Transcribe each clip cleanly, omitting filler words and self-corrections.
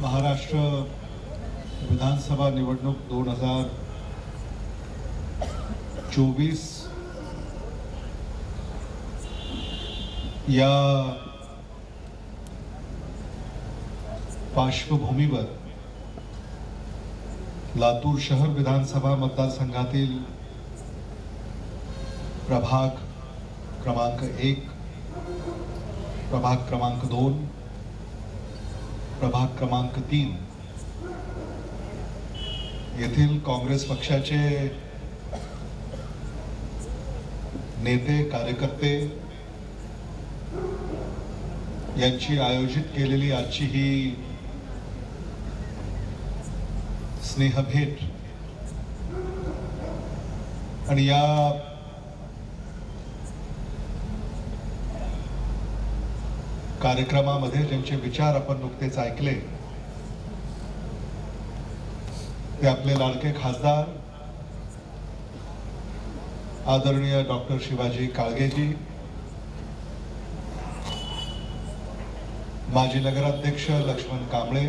महाराष्ट्र विधानसभा निवडणूक 2024 या पार्श्वभूमीवर लातूर शहर विधानसभा मतदारसंघातील प्रभाग क्रमांक 1, प्रभाग क्रमांक 2, प्रभाग क्रमांक 3 येथील काँग्रेस पक्षाचे नेते कार्यकर्ते यांची आयोजित केलेली आजची ही स्नेहभेट आणि या कार्यक्रमामध्ये ज्यांचे विचार आपण नुकतेच ऐकले ते आपले लाडके खासदार आदरणीय डॉक्टर शिवाजी काळगेजी, माजी नगराध्यक्ष लक्ष्मण कांबळे,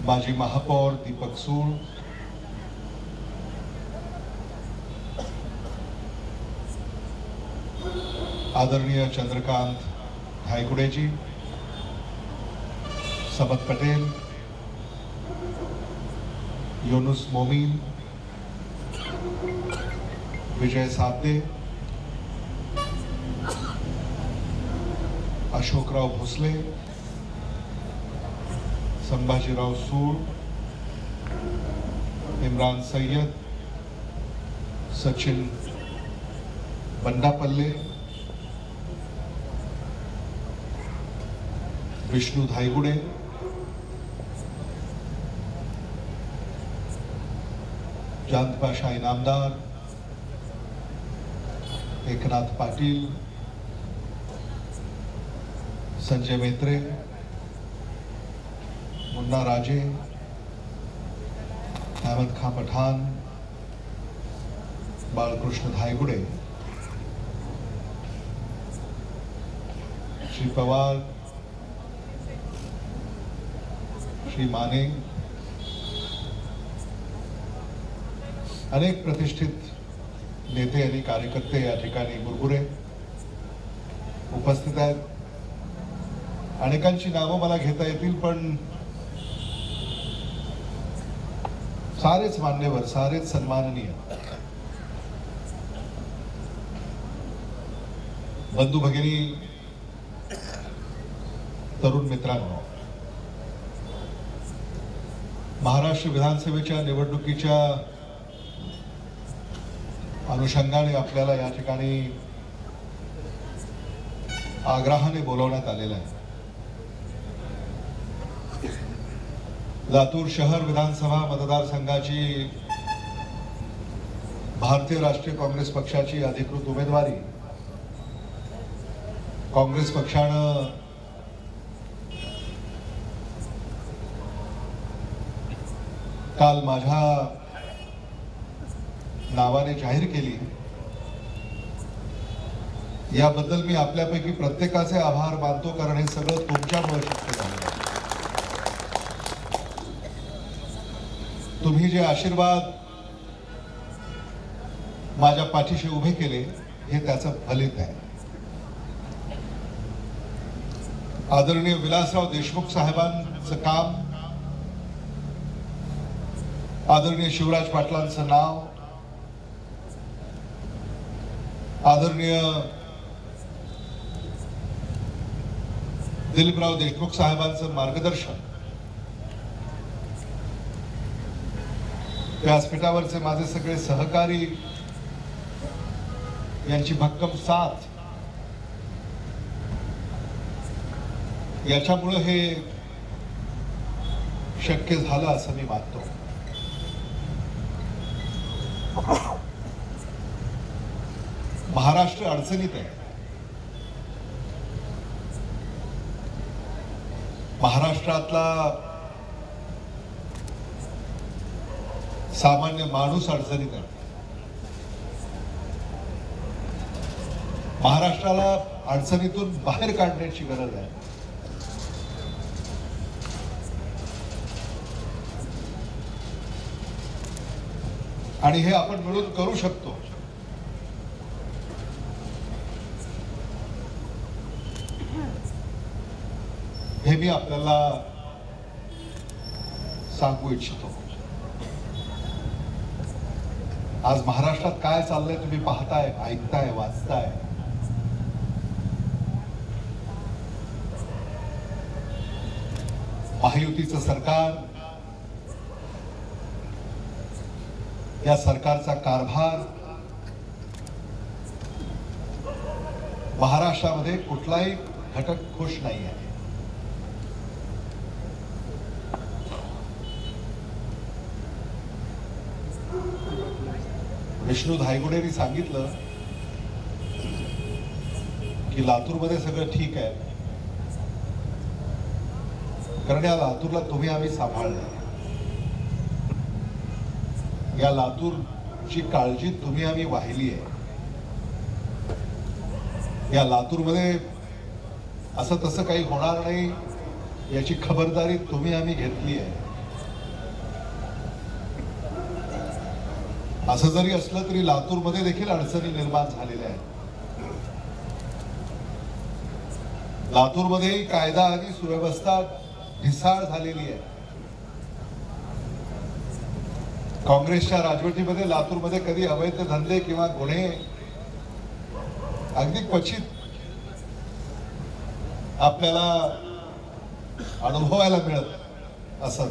माजी महापौर दीपक सूळ, आदरणीय चंद्रकांत धायगुडेजी, समत पटेल, युनुस मोमीन, विजय साबदे, अशोकराव भोसले, संभाजीराव सूळ, इम्रान सय्यद, सचिन बंडापल्ले, विष्णू धायगुडे, चांदपाशा इनामदार, एकनाथ पाटील, संजय मेत्रे, मुन्ना राजे, अहमद खां पठान, बाळकृष्ण धायगुडे, श्री पवार, श्री माने, अनेक प्रतिष्ठित नेते आणि कार्यकर्ते या ठिकाणी गुरगुरे उपस्थित आहेत. अनेकांची नावं मला घेता येतील, पण सारेच मान्यवर, सारेच सन्माननीय बंधू भगिनी, तरुण मित्रांनो, महाराष्ट्र विधानसभेच्या निवडणुकीच्या अनुषंगाने आपल्याला या ठिकाणी आग्रहाने बोलवण्यात आलेलं आहे. लातूर शहर विधानसभा मतदारसंघाची भारतीय राष्ट्रीय काँग्रेस पक्षाची अधिकृत उमेदवारी काँग्रेस पक्षानं काल माझ्या नावाने जाहीर केली. याबद्दल मी आपल्यापैकी प्रत्येकाचे आभार मानतो, कारण हे सगळं तुमच्यामुळे शक्य झालं. तुम्ही जे आशीर्वाद माझ्या पाठीशी उभे केले हे त्याचं फलित आहे. आदरणीय विलासराव देशमुख साहेबांचं काम, आदरणीय शिवराज पाटलांचं नाव, आदरणीय दिलीपराव देशमुख साहेबांचं मार्गदर्शन, व्यासपीठावरचे माझे सगळे सहकारी यांची भक्कम साथ, याच्यामुळे हे शक्य झालं असं मी मानतो. महाराष्ट्र अडचणीत आहे. महाराष्ट्रातला सामान्य माणूस अडचणीत आहे. महाराष्ट्राला अडचणीतून बाहेर काढण्याची गरज आहे. आणि हे आपण मिळून करू शकतो. हे मी आपल्याला सांगू इच्छितो. आज महाराष्ट्रात काय चाललंय तुम्ही पाहताय, ऐकताय, वाचताय. महायुतीचं सरकार, या सरकारचा कारभार महाराष्ट्रामध्ये कुठलाही घटक खुश नाही आहे. विष्णू धायगुडेंनी सांगितलं की लातूरमध्ये सगळं ठीक आहे, कारण या लातूरला तुम्ही आम्ही सांभाळलं. या लातूरची काळजी तुम्ही आम्ही वाहिली आहे. या लातूरमध्ये असं तसं काही होणार नाही याची खबरदारी तुम्ही आम्ही घेतली आहे. असं जरी असलं तरी लातूरमध्ये देखील अडचणी निर्माण झालेल्या आहेत. लातूरमध्येही कायदा आणि सुव्यवस्था ढिसाळ झालेली आहे. काँग्रेसच्या राजवटीमध्ये लातूरमध्ये कधी अवैध धंदे किंवा गुन्हे अगदी क्वचित आपल्याला अनुभवायला मिळत असत.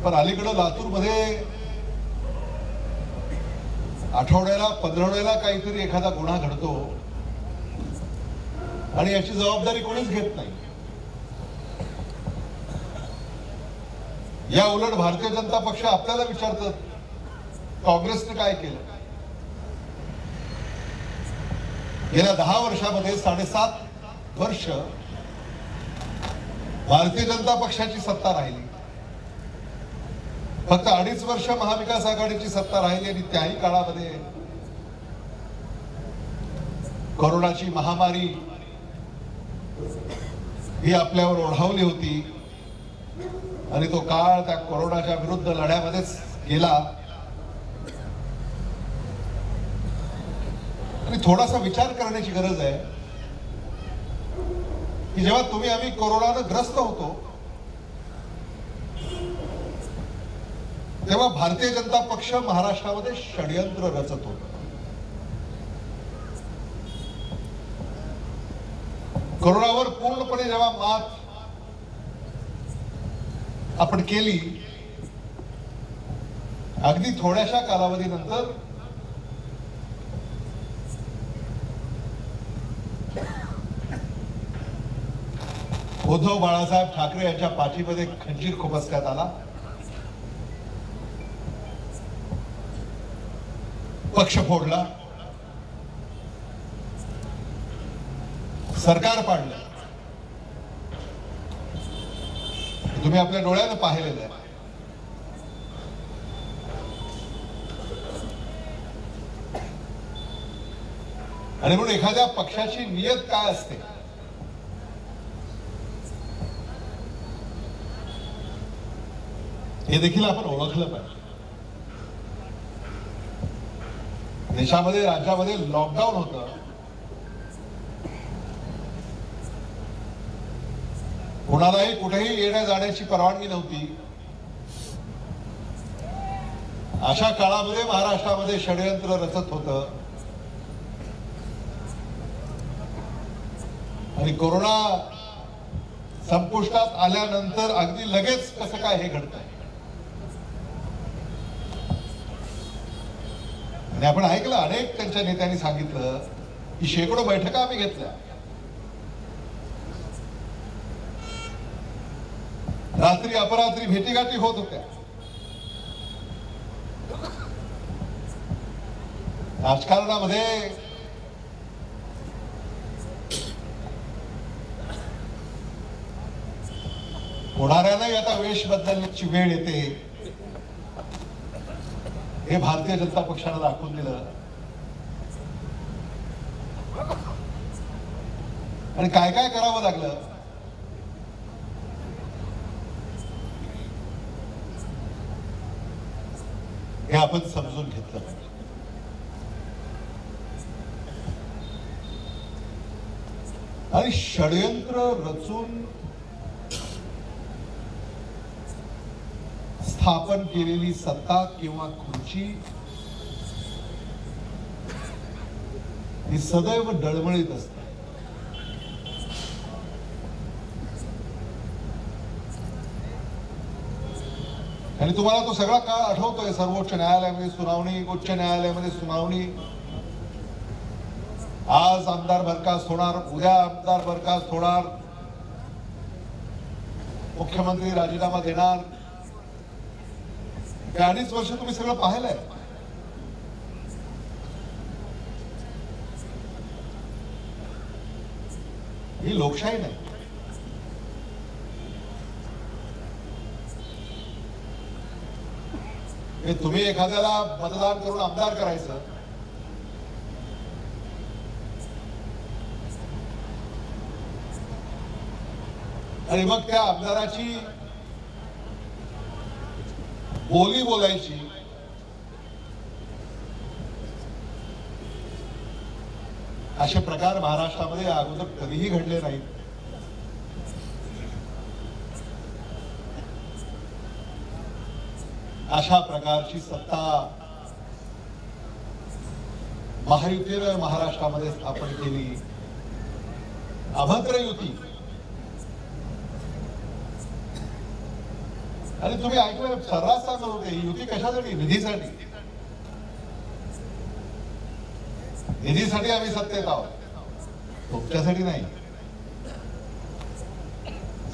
पण अलीकडं लातूरमध्ये आठवड्याला 15 काहीतरी एखादा गुन्हा घडतो आणि याची जबाबदारी कोणीच घेत नाही. या उलट भारतीय जनता पक्ष आपल्याला विचारतात काँग्रेसने काय केलं. गेल्या 10 वर्षामध्ये 7.5 वर्ष भारतीय जनता पक्षाची सत्ता राहिली. फक्त 2.5 वर्ष महाविकास आघाडीची सत्ता राहिली आणि त्याही काळामध्ये कोरोनाची महामारी ही आपल्यावर ओढावली होती आणि तो काळ त्या कोरोनाच्या विरुद्ध लढ्यामध्येच गेला. आणि थोडासा विचार करण्याची गरज आहे की जेव्हा तुम्ही आम्ही कोरोनानं ग्रस्त होतो तेव्हा भारतीय जनता पक्ष महाराष्ट्रामध्ये षडयंत्र रचत होता. कोरोनावर पूर्णपणे जेव्हा मात आपण केली, अगदी थोड्याशा कालावधीनंतर उद्धव बाळासाहेब ठाकरे यांच्या पाठीमध्ये खंजीर खुपसण्यात आला. पक्ष फोडला, सरकार पाडलं. तुम्ही आपल्या डोळ्यानं पाहिलेलं आहे. आणि म्हणून एखाद्या पक्षाची नियत काय असते हे देखील आपण ओळखलं पाहिजे. देशामध्ये राज्यामध्ये लॉकडाऊन होतं. कोणालाही कुठेही येण्या जाण्याची परवानगी नव्हती. अशा काळामध्ये महाराष्ट्रामध्ये षडयंत्र रचत होतं आणि कोरोना संपुष्टात आल्यानंतर अगदी लगेच कसं काय हे घडतंय. आणि आपण ऐकलं, अनेक त्यांच्या नेत्यांनी सांगितलं की शेकडो बैठका आम्ही घेतल्या. रात्री अपरात्री भेटीगाठी होत होत्या. राजकारणामध्ये होणाऱ्यालाही आता वेश बदलण्याची वेळ येते हे भारतीय जनता पक्षाने दाखवून दिलं. आणि काय काय करावं लागलं. हे आपण समजून घेतलं पाहिजे. आणि षडयंत्र रचून स्थापन केलेली सत्ता किंवा खुर्ची ही सदैव डळमळीत असते. आणि तुम्हाला तो सगळा काळ आठवतोय. सर्वोच्च न्यायालयामध्ये सुनावणी, उच्च न्यायालयामध्ये सुनावणी. आज आमदार बरखास्त होणार, उद्या आमदार बरखास्त होणार, मुख्यमंत्री राजीनामा देणार. हे 2.5 वर्ष तुम्ही सगळं पाहिलंय. ही लोकशाही नाही. हे तुम्ही एखाद्याला मतदान करून आमदार करायचं, आणि मग त्या आमदाराची बोली बोलायची. असे प्रकार महाराष्ट्रामध्ये अगोदर कधीही घडले नाहीत. अशा प्रकारची सत्ता महायुतीने महाराष्ट्रामध्ये स्थापन केली. अभद्र युती. आणि तुम्ही ऐकलं, सर्रास सांगत होते ही युती कशासाठी? निधीसाठी. निधीसाठी आम्ही सत्तेत आहोत, तुमच्यासाठी नाही,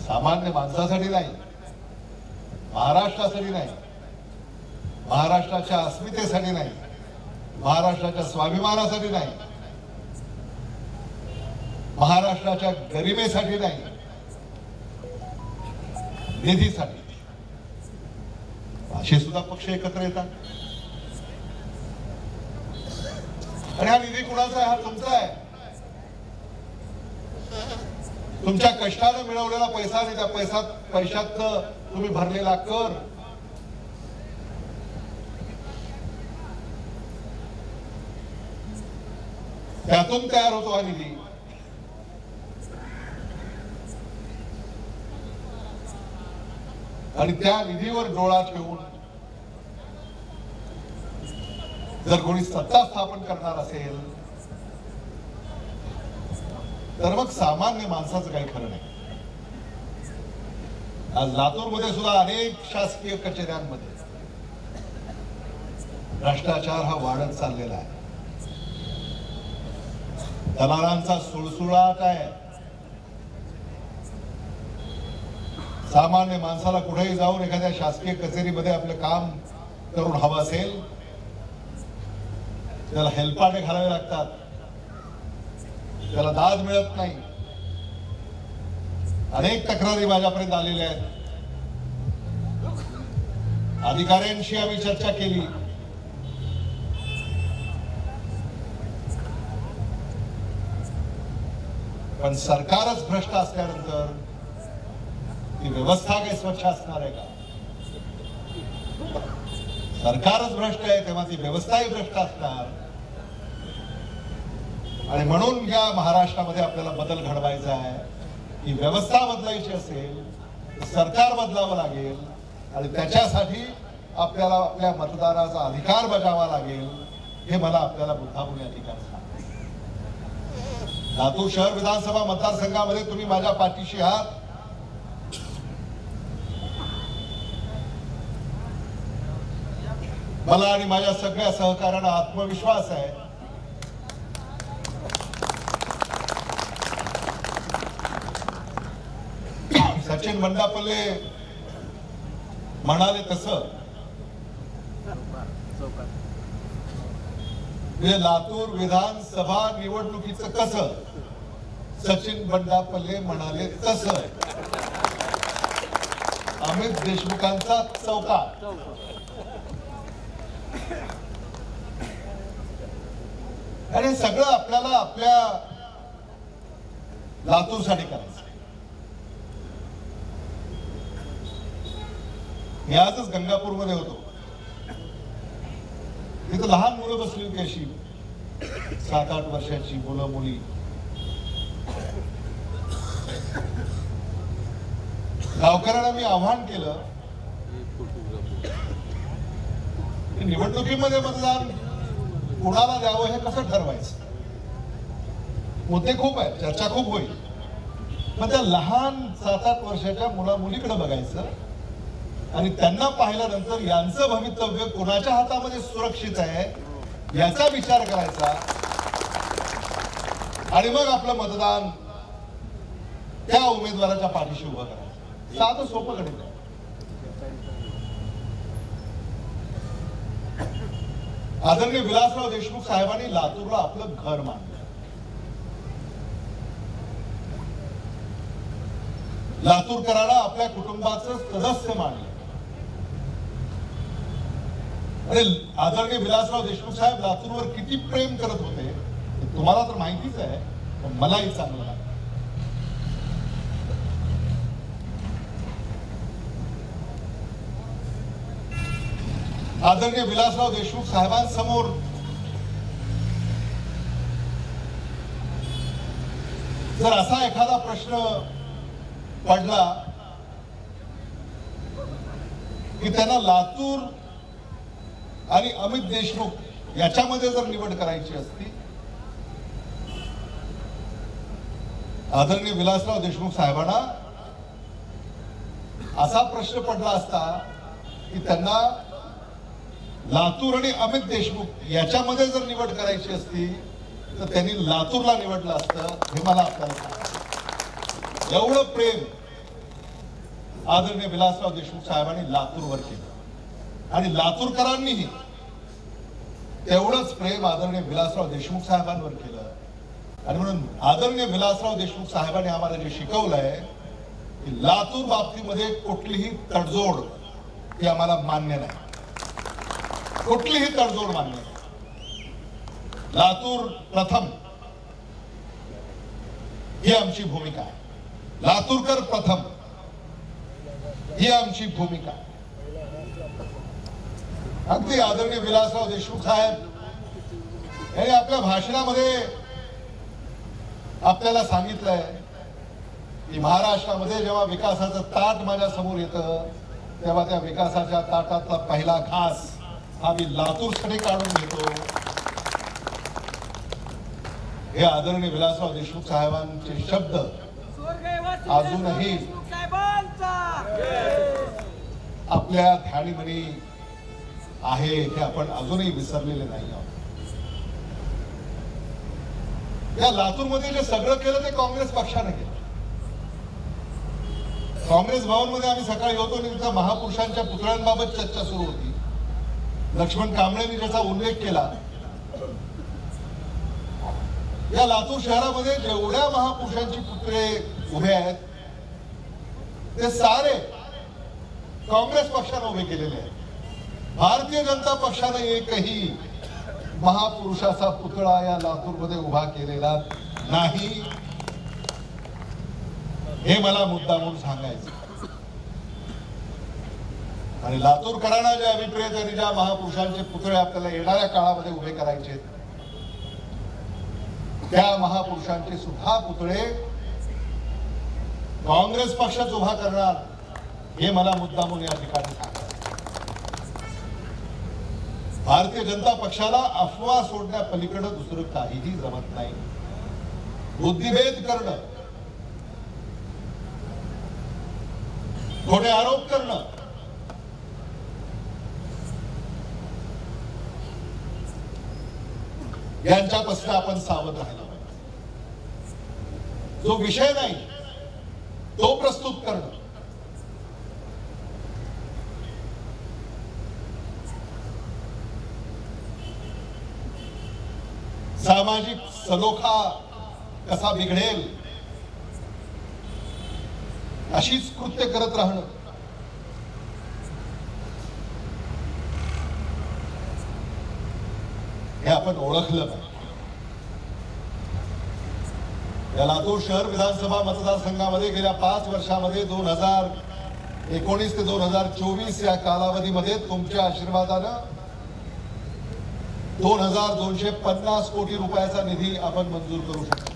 सामान्य माणसासाठी नाही, महाराष्ट्रासाठी नाही, महाराष्ट्राच्या अस्मितेसाठी नाही, महाराष्ट्राच्या स्वाभिमानासाठी नाही, महाराष्ट्राच्या गरिमेसाठी नाही, निधीसाठी. असे सुद्धा पक्ष एकत्र येतात. आणि हा निधी कुणाचा आहे? हा तुमचा आहे. तुमच्या कष्टाने मिळवलेला पैसा आणि त्या पैशात तुम्ही भरलेला कर. त्यातून तयार होतो हा निधी. आणि त्या निधीवर डोळा ठेवून जर कोणी सत्ता स्थापन करणार असेल तर मग सामान्य माणसाचं काही खरं नाही. आज लातूरमध्ये सुद्धा अनेक शासकीय कचेऱ्यांमध्ये भ्रष्टाचार हा वाढत चाललेला आहे. दलालांचा सुळसुळाट आहे. सामान्य माणसाला कुठेही जाऊन एखाद्या शासकीय कचेरीमध्ये आपलं काम करून हवं असेल त्याला हेलपाटे घालावे लागतात, त्याला दाद मिळत नाही. अनेक तक्रारी माझ्यापर्यंत आलेल्या आहेत. अधिकाऱ्यांशी आम्ही चर्चा केली. पण सरकारच भ्रष्ट असल्यानंतर ती व्यवस्था काही स्वच्छ असणार आहे का? सरकारच भ्रष्ट आहे तेव्हा ती व्यवस्थाही भ्रष्ट असणार. आणि म्हणून या महाराष्ट्रामध्ये आपल्याला बदल घडवायचा आहे. ही व्यवस्था बदलायची असेल तर सरकार बदलावं लागेल. आणि त्याच्यासाठी आपल्याला आपल्या मतदाराचा अधिकार बजावावा लागेल. हे मला आपल्याला मुद्दामून या ठिकाणी सांगायचं. लातूर शहर विधानसभा मतदारसंघामध्ये तुम्ही माझ्या पाठीशी आहात. मला आणि माझ्या सगळ्या सहकार्यांना आत्मविश्वास आहे सचिन बंडापल्ले म्हणाले तसं लातूर विधानसभा निवडणुकीचं कसं सचिन बंडापल्ले म्हणाले तसं अमित देशमुखांचा चौकार. आणि सगळं आपल्याला आपल्या लातूरसाठी करायचं. मी आजच गंगापूरमध्ये होतो. तिथं लहान मुलं बसली होती अशी 7-8 वर्षाची मुलं मुली. गावकऱ्यांना मी आव्हान केलं, निवडणुकीमध्ये मतदान कोणाला द्यावं हे कसं ठरवायचं. मुद्दे खूप आहेत, चर्चा खूप होईल, पण त्या लहान 7-8 वर्षाच्या मुला मुलीकडे बघायचं आणि त्यांना पाहिल्यानंतर यांचं भवितव्य कोणाच्या हातामध्ये सुरक्षित आहे याचा विचार करायचा आणि मग आपलं मतदान त्या उमेदवाराच्या पाठीशी उभं करायचं. साधं सोपं गणित आहे. आदरणीय विलासराव देशमुख साहेबांनी लातूरला आपलं घर मानलं. लातूरकरांना आपल्या कुटुंबाचं सदस्य मानलं. अरे आदरणीय विलासराव देशमुख साहेब लातूरवर किती प्रेम करत होते तुम्हाला तर माहितीच आहे, पण मलाही चांगलं लागतं. आदरणीय विलासराव देशमुख साहेबांसमोर जर असा एखादा प्रश्न पडला की त्यांना लातूर आणि अमित देशमुख याच्यामध्ये जर निवड करायची असती, आदरणीय विलासराव देशमुख साहेबांना असा प्रश्न पडला असता की त्यांना लातूर आणि अमित देशमुख याच्यामध्ये जर निवड करायची असती तर त्यांनी लातूरला निवडलं असतं. हे मला आपल्याला सांगायचं. एवढं प्रेम आदरणीय विलासराव देशमुख साहेबांनी लातूरवर केलं आणि लातूरकरांनीही तेवढंच प्रेम आदरणीय विलासराव देशमुख साहेबांवर केलं. आणि म्हणून आदरणीय विलासराव देशमुख साहेबांनी आम्हाला जे शिकवलंय की लातूर बाबतीमध्ये कुठलीही तडजोड ही आम्हाला मान्य नाही. कुठलीही तडजोड मान्य नाही. लातूर प्रथम ही आमची भूमिका आहे. लातूरकर प्रथम ही आमची भूमिका. अगदी आदरणीय विलासराव देशमुख साहेब यांनी आपल्या भाषणामध्ये आपल्याला सांगितलंय की महाराष्ट्रामध्ये जेव्हा विकासाचं ताट माझ्या समोर येतं तेव्हा त्या विकासाच्या ताटातला पहिला घास हा मी लातूरसाठी काढून घेतो. हे आदरणीय विलासराव देशमुख साहेबांचे शब्द अजूनही आपल्या ध्यानीमनी आहे, हे आपण अजूनही विसरलेले नाही आहोत. या लातूरमध्ये जे सगळं केलं ते काँग्रेस पक्षाने केलं. काँग्रेस भवन मध्ये आम्ही सकाळी होतो आणि तिथं महापुरुषांच्या पुतळ्यांबाबत चर्चा सुरू होती. लक्ष्मण कांबळेंनी ज्याचा उल्लेख केला, या लातूर शहरामध्ये जेवढ्या महापुरुषांची पुतळे उभे आहेत ते सारे काँग्रेस पक्षाने उभे केलेले आहेत. भारतीय जनता पक्षाने एकही महापुरुषाचा पुतळा या लातूरमध्ये उभा केलेला नाही. हे मला मुद्दामून सांगायचं. आणि लातूरकरांना जे अभिप्रेत आणि ज्या महापुरुषांचे पुतळे आपल्याला येणाऱ्या काळामध्ये उभे करायचे त्या महापुरुषांचे सुद्धा पुतळे काँग्रेस पक्षच उभा करणार हे मला मुद्दामून या ठिकाणी सांगायचं. भारतीय जनता पक्षाला अफवा सोडण्या पलीकडे दुसरं काहीही जमत नाही. बुद्धिभेद करणं, खोटे आरोप करणं, यांच्यापासून आपण सावध राहिलं पाहिजे. जो विषय नाही तो प्रस्तुत करणं, सामाजिक सलोखा कसा बिघडेल अशीच कृत्य करत राहणं, हे आपण ओळखलं पाहिजे. या लातूर शहर विधानसभा मतदारसंघामध्ये गेल्या 5 वर्षामध्ये 2019 ते 2024 या कालावधीमध्ये तुमच्या आशीर्वादानं 2250 कोटी रुपयाचा निधी आपण मंजूर करू शकतो.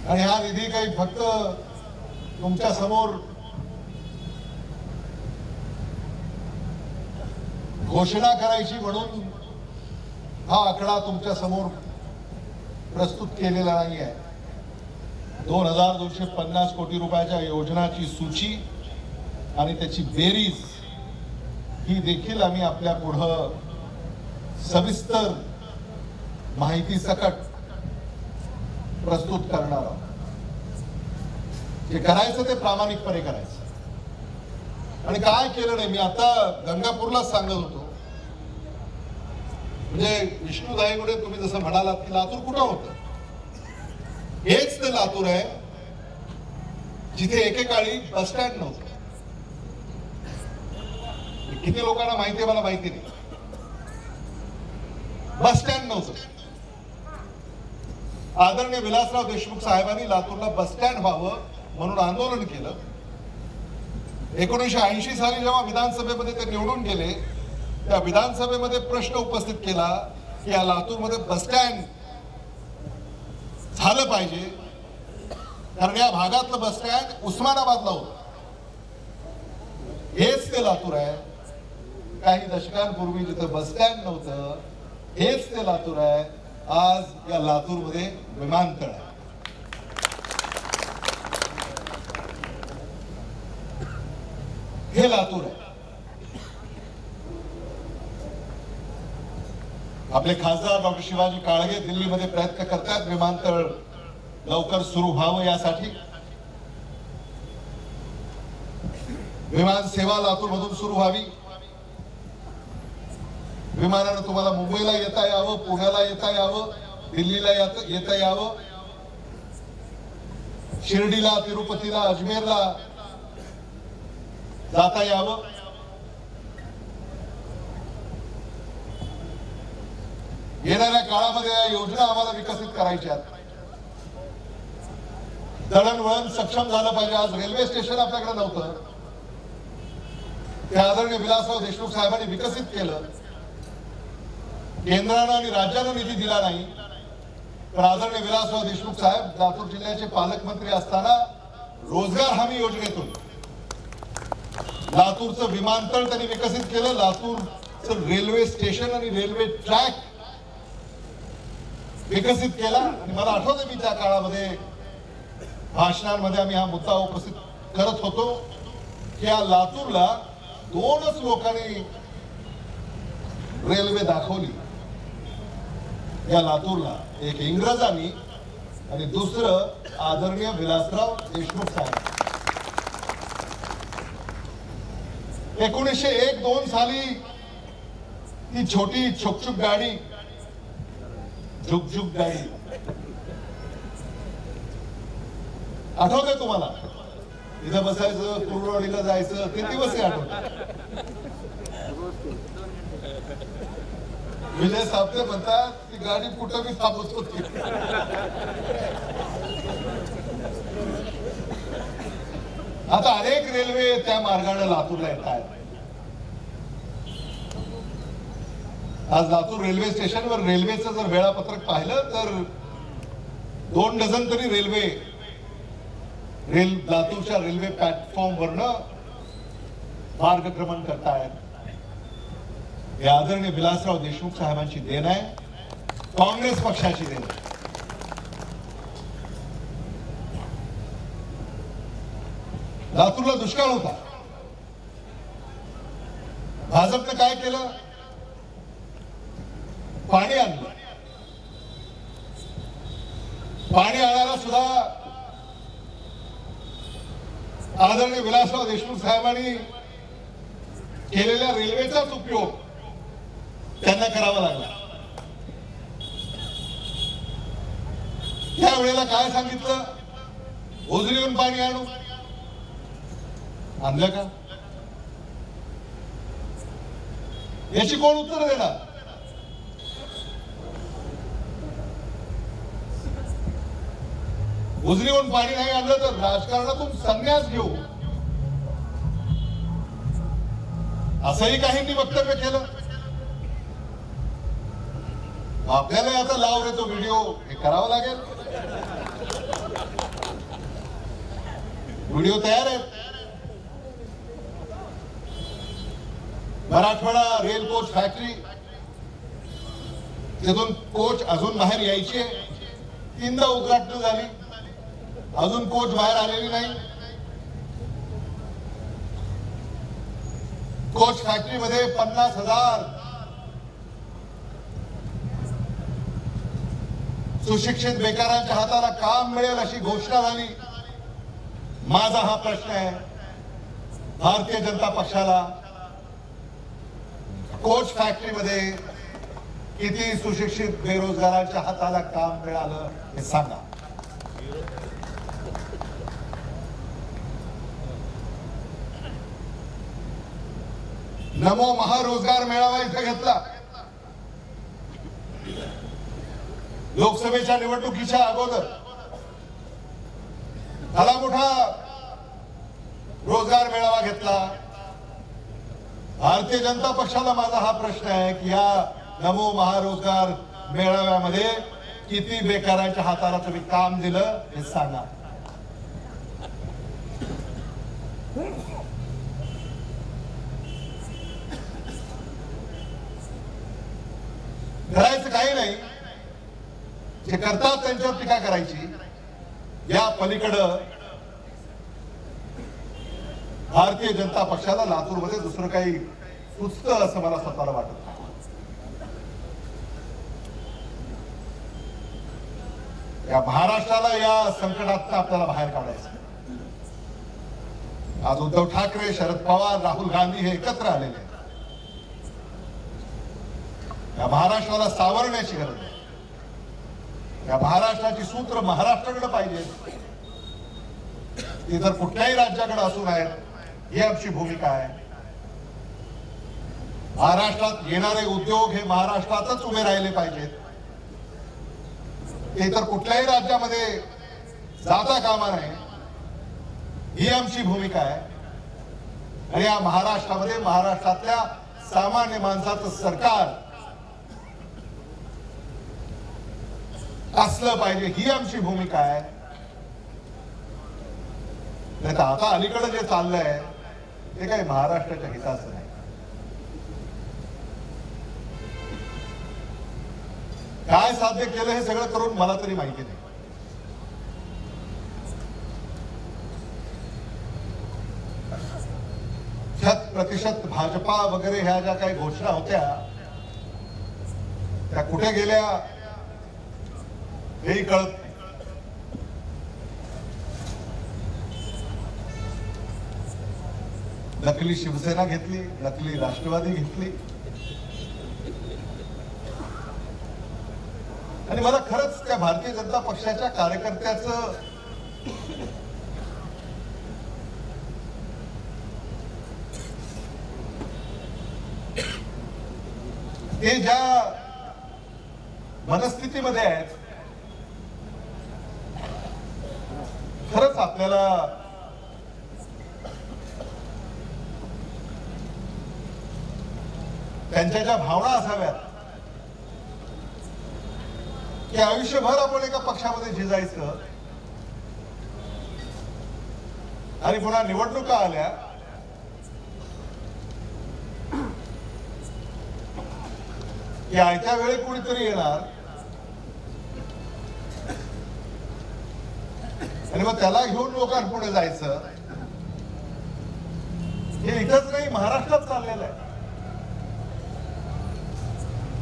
आणि हा निधी काही फक्त तुमच्या समोर घोषणा करायची म्हणून हा आकडा तुमच्या समोर प्रस्तुत केलेला नाही आहे. 2250 कोटी रुपयाच्या योजनाची सूची आणि त्याची बेरीज ही देखील आम्ही आपल्या पुढं सविस्तर माहिती सकट प्रस्तुत करणार आहोत. जे करायचं ते प्रामाणिकपणे करायचं. आणि काय केलं नाही, मी आता गंगापूरलाच सांगत होतो. म्हणजे विष्णू दाईमुळे तुम्ही जसं म्हणालात की लातूर कुठं होतं, हेच ते लातूर आहे जिथे एकेकाळी बस स्टँड नव्हतं. किती लोकांना माहिती आहे मला माहिती नाही. बस स्टँड नव्हतं. आदरणीय विलासराव देशमुख साहेबांनी लातूरला बस स्टँड व्हावं म्हणून आंदोलन केलं. 1980 साली जेव्हा विधानसभेमध्ये ते निवडून गेले, त्या विधानसभेमध्ये प्रश्न उपस्थित केला की या लातूरमध्ये बस स्टँड झालं पाहिजे, कारण या भागातलं बस स्टँड उस्मानाबादला होतं. हेच ते लातूर आहे. काही दशकांपूर्वी जिथे बस स्टँड नव्हतं, हेच ते लातूर आहे. आज या लातूरमध्ये विमानतळ आहे. हे लातूर आहे. आपले खासदार डॉक्टर शिवाजी काळगे दिल्लीमध्ये प्रयत्न करतात विमानतळ लवकर सुरू व्हावं यासाठी. विमान सेवा लातूर मधून सुरू व्हावी. विमानानं तुम्हाला मुंबईला येता यावं, पुण्याला येता यावं, दिल्लीला येता यावं, शिर्डीला, तिरुपतीला, अजमेरला जाता यावं. येणाऱ्या काळामध्ये या योजना आम्हाला विकसित करायच्या. दळणवळण सक्षम झालं पाहिजे. आज रेल्वे स्टेशन आपल्याकडे नव्हतं, ते आदरणीय विलासराव देशमुख साहेबांनी विकसित केलं. केंद्रानं आणि राज्यानं निधी दिला नाही, पण आदरणीय विलासराव देशमुख साहेब लातूर जिल्ह्याचे पालकमंत्री असताना रोजगार हमी योजनेतून लातूरचं विमानतळ त्यांनी विकसित केलं. लातूरचं रेल्वे स्टेशन आणि रेल्वे ट्रॅक विकसित केला. आणि मला आठवतं मी त्या काळामध्ये भाषणांमध्ये आम्ही हा मुद्दा उपस्थित करत होतो की या लातूरला दोनच लोकांनी रेल्वे दाखवली. या लातूरला एक इंग्रजांनी आणि दुसरं आदरणीय विलासराव देशमुख साहेब. 1901-2 साली ती छोटी छुकछुक गाडी, झुकझुक गाडी आठवतंय तुम्हाला? इथं बसायचं, कुर्डवाडीला जायचं, ते दिवसही आठवतात. विजय साबते म्हणतात ती गाडी कुठं बी थांबत होती. आता अनेक रेल्वे त्या मार्गाने लातूरला येत आहेत. आज लातूर रेल्वे स्टेशनवर रेल्वेचं जर वेळापत्रक पाहिलं तर 2 डझन तरी लातूरच्या रेल्वे प्लॅटफॉर्म वरनं मार्गक्रमण करतायत. हे आदरणीय विलासराव देशमुख साहेबांची देण आहे, काँग्रेस पक्षाची देण. लातूरला दुष्काळ होता. भाजपनं काय केलं? पाणी आणलं. पाणी आणायला सुद्धा आदरणीय विलासराव देशमुख साहेबांनी केलेल्या रेल्वेचाच उपयोग त्यांना करावा लागला. त्यावेळेला काय सांगितलं? ओझरीहून पाणी आणू. आणलं का? याची कोण उत्तर देणार? ओझरीहून पाणी नाही आणलं तर राजकारणातून संन्यास घेऊ, असंही काहींनी वक्तव्य केलं. आपल्याला आता लाव रे तो व्हिडिओ हे करावं लागेल. व्हिडिओ तयार आहेत. मराठवाडा रेल कोच फॅक्टरी तिथून कोच अजून बाहेर यायची, 3दा उद्घाटन झाली, अजून कोच बाहेर आलेली नाही. कोच फॅक्टरी मध्ये 50,000 सुशिक्षित बेकारांच्या हाताला काम मिळेल अशी घोषणा झाली. माझा हा प्रश्न आहे, भारतीय जनता पक्षाला कोच फॅक्टरी मध्ये किती सुशिक्षित बेरोजगारांच्या हाताला काम मिळालं हे सांगा. नमो महारोजगार मेळावा इथे घेतला. लोकसभेच्या निवडणुकीच्या अगोदर भला मोठा रोजगार मेळावा घेतला. भारतीय जनता पक्षाला माझा हा प्रश्न आहे की या नमो महारोजगार मेळाव्यामध्ये किती बेकारांच्या हाताला तुम्ही काम दिलं हे सांगा. करायचं काही नाही, जे करतात त्यांच्यावर टीका करायची. या पलीकडं भारतीय जनता पक्षाला लातूरमध्ये दुसरं काही सुचतं असं मला स्वतःला वाटत नाही. या महाराष्ट्राला या संकटात आपल्याला बाहेर काढायचं. आज उद्धव ठाकरे, शरद पवार, राहुल गांधी हे एकत्र आलेले आहेत. या महाराष्ट्राला सावरण्याची गरज आहे. या महाराष्ट्राची सूत्र महाराष्ट्राकडे पाहिजे, ती जर कुठल्याही राज्याकडे असू नये ही आमची भूमिका आहे. महाराष्ट्रात येणारे उद्योग हे महाराष्ट्रातच उभे राहिले पाहिजेत, ते तर कुठल्याही राज्यामध्ये जाता कामा नये ही आमची भूमिका आहे. आणि या महाराष्ट्रामध्ये महाराष्ट्रातल्या सामान्य माणसाचं सरकार असलं पाहिजे ही आमची भूमिका आहे. नाही तर आता अलीकडे जे चाललंय ते काही महाराष्ट्राच्या हिताचं नाही. काय साध्य केलं हे सगळं करून मला तरी माहिती नाही. 100% भाजपा वगैरे ह्या ज्या काही घोषणा होत्या त्या कुठे गेल्या हेही कळत नाही. नकली शिवसेना घेतली, नकली राष्ट्रवादी घेतली. आणि मला खरंच त्या भारतीय जनता पक्षाच्या कार्यकर्त्याचं ते ज्या मनस्थितीमध्ये आहेत खरंच आपल्याला त्यांच्या ज्या भावना असाव्यात की आयुष्यभर आपण एका पक्षामध्ये झिजायचं आणि पुन्हा निवडणुका आल्या की आयत्या वेळी कुणीतरी येणार आणि मग त्याला घेऊन लोकांपुढे जायचं. हे इथंच नाही, महाराष्ट्रात चाललेलं आहे.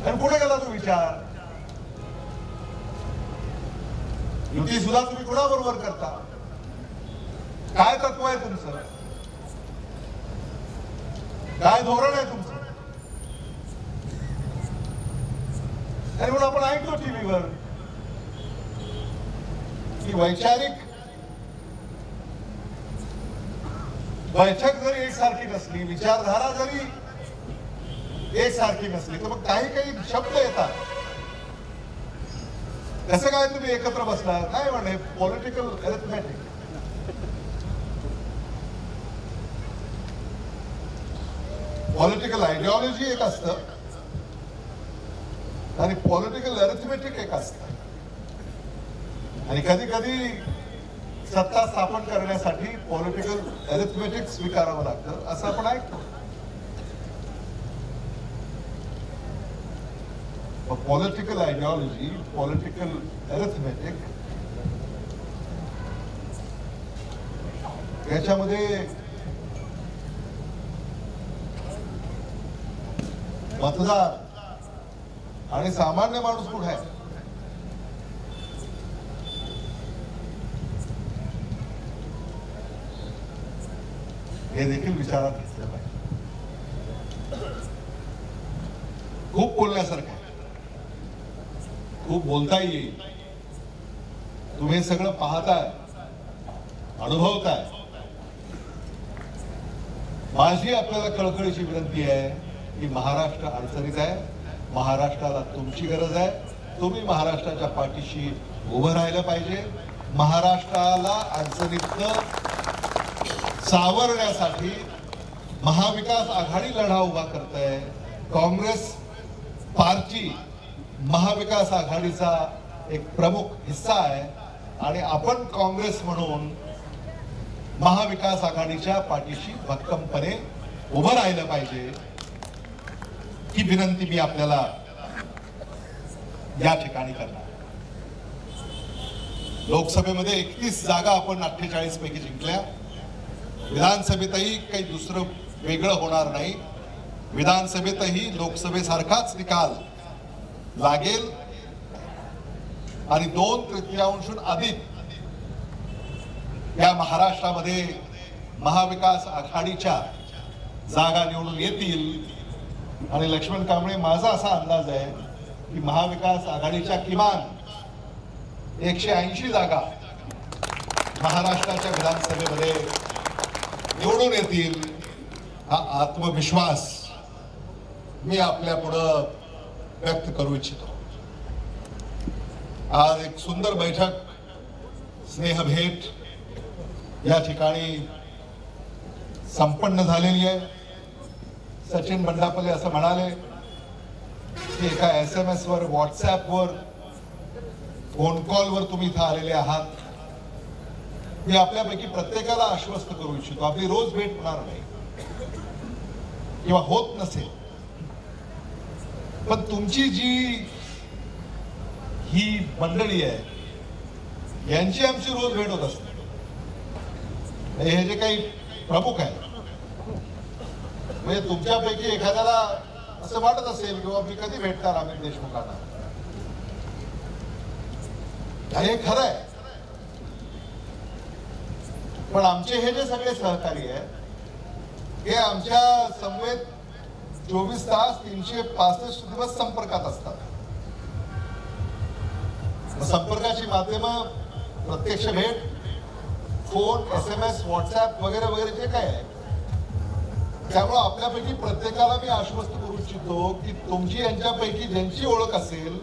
आणि पुढे गेला तो विचार, युती सुद्धा तुम्ही कुणाबरोबर करता, काय तत्व आहे तुमचं, काय धोरण आहे तुमचं. आणि म्हणून आपण ऐकतो टीव्हीवर की वैचारिक बैठक जरी एकसारखी नसली, विचारधारा जरी एकसारखी नसली, तर मग काही काही शब्द येतात. कसं काय तुम्ही एकत्र बसलात, नाही म्हणे पॉलिटिकल अरिथमॅटिक. पॉलिटिकल आयडिओलॉजी एक असतं आणि पॉलिटिकल अरिथमेटिक एक असतं आणि कधी कधी सत्ता स्थापन करण्यासाठी पॉलिटिकल अरिथमेटिक स्वीकारावं लागतं असं आपण ऐकतो. पॉलिटिकल आयडिओलॉजी, पॉलिटिकल अरिथमेटिक याच्यामध्ये मतदार आणि सामान्य माणूस कुठे आहे हे देखील विचारात घेतलं पाहिजे. खूप बोलण्यासारखं आहे, खूप बोलता येईल. तुम्ही हे सगळं पाहताय, अनुभवताय. माझी आपल्याला कळकळीची विनंती आहे की महाराष्ट्र अडचणीत आहे, महाराष्ट्राला तुमची गरज आहे. तुम्ही महाराष्ट्राच्या पाठीशी उभं राहिलं पाहिजे. महाराष्ट्राला अडचणीतनं सावरण्यासाठी महाविकास आघाडी लढा उभा करते. काँग्रेस पार्टी महाविकास आघाडीचा एक प्रमुख हिस्सा आहे आणि आपण काँग्रेस म्हणून महाविकास आघाडीच्या पाठीशी भक्कमपणे उभं राहिलं पाहिजे ही विनंती मी आपल्याला या ठिकाणी करणार. लोकसभेमध्ये 31 जागा आपण 48 पैकी जिंकल्या. विधानसभेतही काही दुसरं वेगळं होणार नाही. विधानसभेतही लोकसभेसारखाच निकाल लागेल आणि 2/3 अधिक या महाराष्ट्रामध्ये महाविकास आघाडीच्या जागा निवडून येतील. आणि लक्ष्मण कांबळे, माझा असा अंदाज आहे की महाविकास आघाडीच्या किमान 180 जागा महाराष्ट्राच्या विधानसभेमध्ये निवडून येतील. हा आत्मविश्वास मी आपल्या पुढं व्यक्त करू इच्छितो. आज एक सुंदर बैठक, स्नेहभेट या ठिकाणी संपन्न झालेली आहे. सचिन बंडापले असं म्हणाले की एका SMS वर, व्हॉट्सॲपवर, फोन कॉलवर तुम्ही इथं आलेले आहात. मी आपल्यापैकी प्रत्येकाला आश्वस्त करू इच्छितो, आपली रोज भेट होणार नाही किंवा होत नसेल, पण तुमची जी ही मंडळी आहे यांची आमची रोज भेट होत असते. हे जे काही प्रमुख आहेत, म्हणजे तुमच्यापैकी एखाद्याला असं वाटत असेल किंवा मी कधी भेटणार अमित देशमुखांना, हे खरं आहे. पण आमचे हे जे सगळे सहकारी आहेत हे आमच्या समवेत 24 तास 365 दिवस संपर्कात असतात. संपर्काची माध्यमं प्रत्यक्ष भेट, फोन, SMS, व्हॉट्सॲप वगैरे वगैरे जे काय आहे. त्यामुळे आपल्यापैकी प्रत्येकाला मी आश्वस्त करू इच्छितो की तुमची यांच्यापैकी ज्यांची ओळख असेल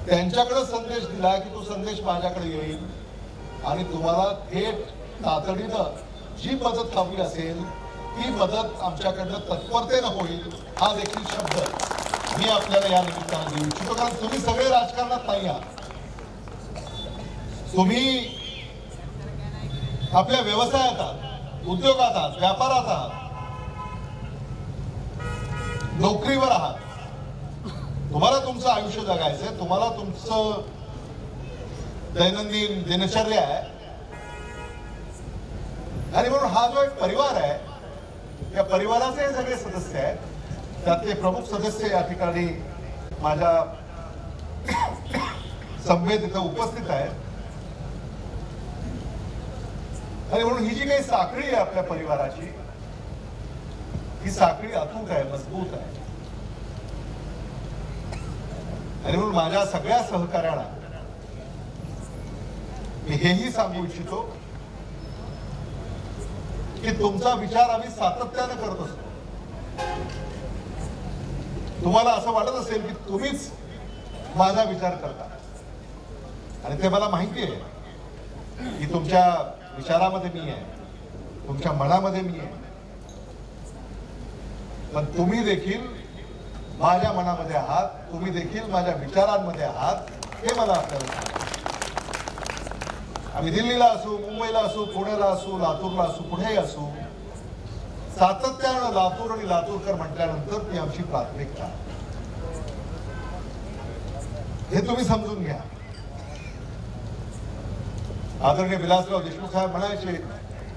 त्यांच्याकडे संदेश दिला की तो संदेश माझ्याकडे येईल आणि तुम्हाला थेट तातडीनं जी मदत हवी असेल ती मदत आमच्याकडनं तत्परतेनं होईल. हा देखील शब्द मी आपल्याला या निमित्तानं देऊ इच्छितो. कारण तुम्ही सगळे राजकारणात नाही आहात, तुम्ही आपल्या व्यवसायात आहात, उद्योगात आहात, व्यापारात आहात, नोकरीवर आहात. तुम्हाला तुमचं आयुष्य जगायचंय, तुम्हाला तुमचं दैनंदिन दिनचर्या आहे. आणि म्हणून हा जो एक परिवार आहे, या परिवाराचे सगळे सदस्य आहेत, त्यातले प्रमुख सदस्य या ठिकाणी माझ्या समवेत इथं उपस्थित आहेत. आणि म्हणून ही जी काही साखळी आहे आपल्या परिवाराची, ही साखळी अतूट आहे, मजबूत आहे. आणि म्हणून माझ्या सगळ्या सहकार्यांना मी हेही सांगू इच्छितो की तुमचा विचार आम्ही सातत्यानं करत असतो. तुम्हाला असं वाटत असेल की तुम्हीच माझा विचार करता, आणि ते मला माहिती आहे की तुमच्या विचारामध्ये मी आहे, तुमच्या मनामध्ये मी आहे. पण तुम्ही देखील माझ्या मनामध्ये आहात, तुम्ही देखील माझ्या विचारांमध्ये आहात, हे मला आपल्याला सांगायचं. आम्ही दिल्लीला असू, मुंबईला असू, पुण्याला असू, लातूरला असू, कुठेही असू, सातत्यानं लातूर आणि लातूरकर म्हटल्यानंतर ती आमची प्राथमिकता. हे तुम्ही समजून घ्या. आदरणीय विलासराव देशमुख साहेब म्हणायचे,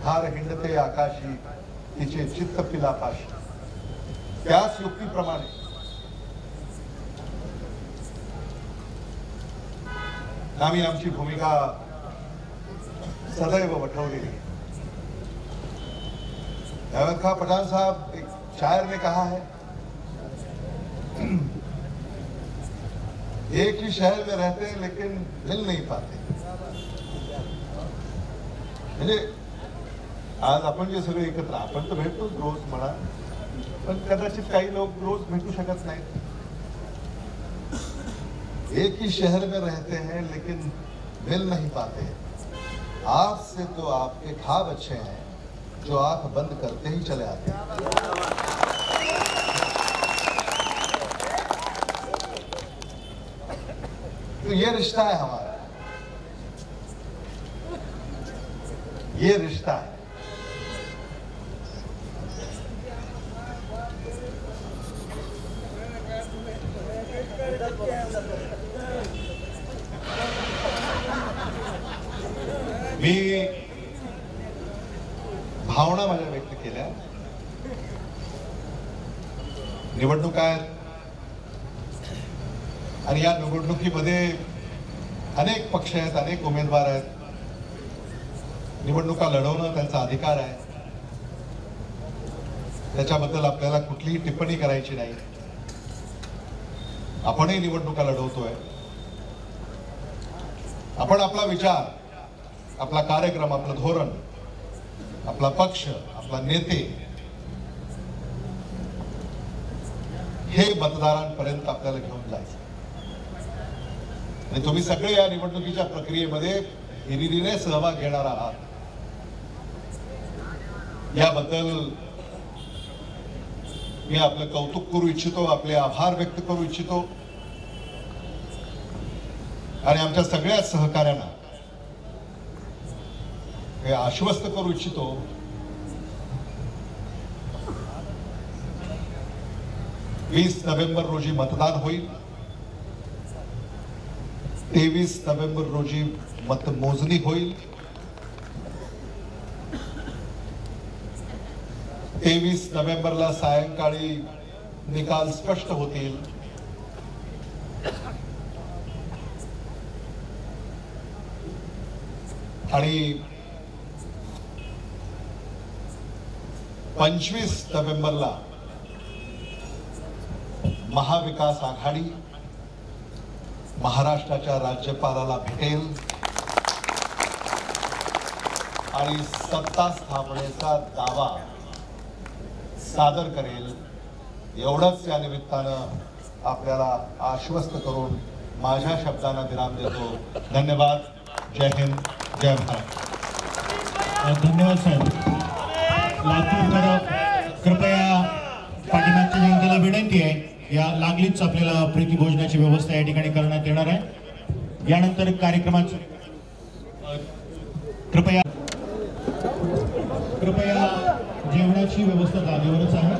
हार हिंडते आकाशी तिचे चित्त पिलापाशी. त्याच युक्तीप्रमाणे आम्ही आमची भूमिका सदैव वठवलेली. अहमद खां पठान साहब, एक शायर ने कहा है, एक ही शहर में रहते हैं लेकिन मिल नहीं पाते. म्हणजे आज आपण जे सगळे एकत्र, आपण तर भेटतोच रोज म्हणा, पण कदाचित काही लोक रोज भेटू शकत नाहीत. एक ही शहर में रहते हैं लेकिन मिल नहीं पाते. आज से तो आपके ख्वाब अच्छे हैं जो आंख बंद करते ही चले आते हैं. तो ये रिश्ता है हमारा, ये रिश्ता है. मी भावना माझ्या व्यक्त केल्या. निवडणूक आहेत आणि या निवडणुकीमध्ये अनेक पक्ष आहेत, अनेक उमेदवार आहेत. निवडणुका लढवणं त्यांचा अधिकार आहे, त्याच्याबद्दल आपल्याला कुठलीही टिप्पणी करायची नाही. आपणही निवडणुका लढवतोय. आपण आपला विचार, आपला कार्यक्रम, आपलं धोरण, आपला पक्ष, आपला नेते हे मतदारांपर्यंत आपल्याला घेऊन जायचं. आणि तुम्ही सगळे या निवडणुकीच्या प्रक्रियेमध्ये हिरिरीने सहभाग घेणार आहात, याबद्दल मी आपलं कौतुक करू इच्छितो, आपले आभार व्यक्त करू इच्छितो. आणि आमच्या सगळ्या सहकाऱ्यांना हे आश्वस्त करू इच्छितो, 20 नोव्हेंबर रोजी मतदान होईल. 23 नोव्हेंबर रोजी मतमोजणी होईल. 23 नोव्हेंबरला सायंकाळी निकाल स्पष्ट होतील. आणि 25 नोव्हेंबरला महाविकास आघाडी महाराष्ट्राच्या राज्यपालाला भेटेल आणि सत्ता स्थापनेचा दावा सादर करेल. एवढंच या निमित्तानं आपल्याला आश्वस्त करून माझ्या शब्दांना विराम देतो. धन्यवाद. जय हिंद, जय भारत. धन्यवाद साहेब. लातूरकर कृपया पाठीमागच्या जनतेला विनंती आहे, या लागलीच आपल्याला प्रीती भोजनाची व्यवस्था या ठिकाणी करण्यात येणार आहे. यानंतर कार्यक्रमाचं कृपया जेवणाची व्यवस्था जागेवरच आहे.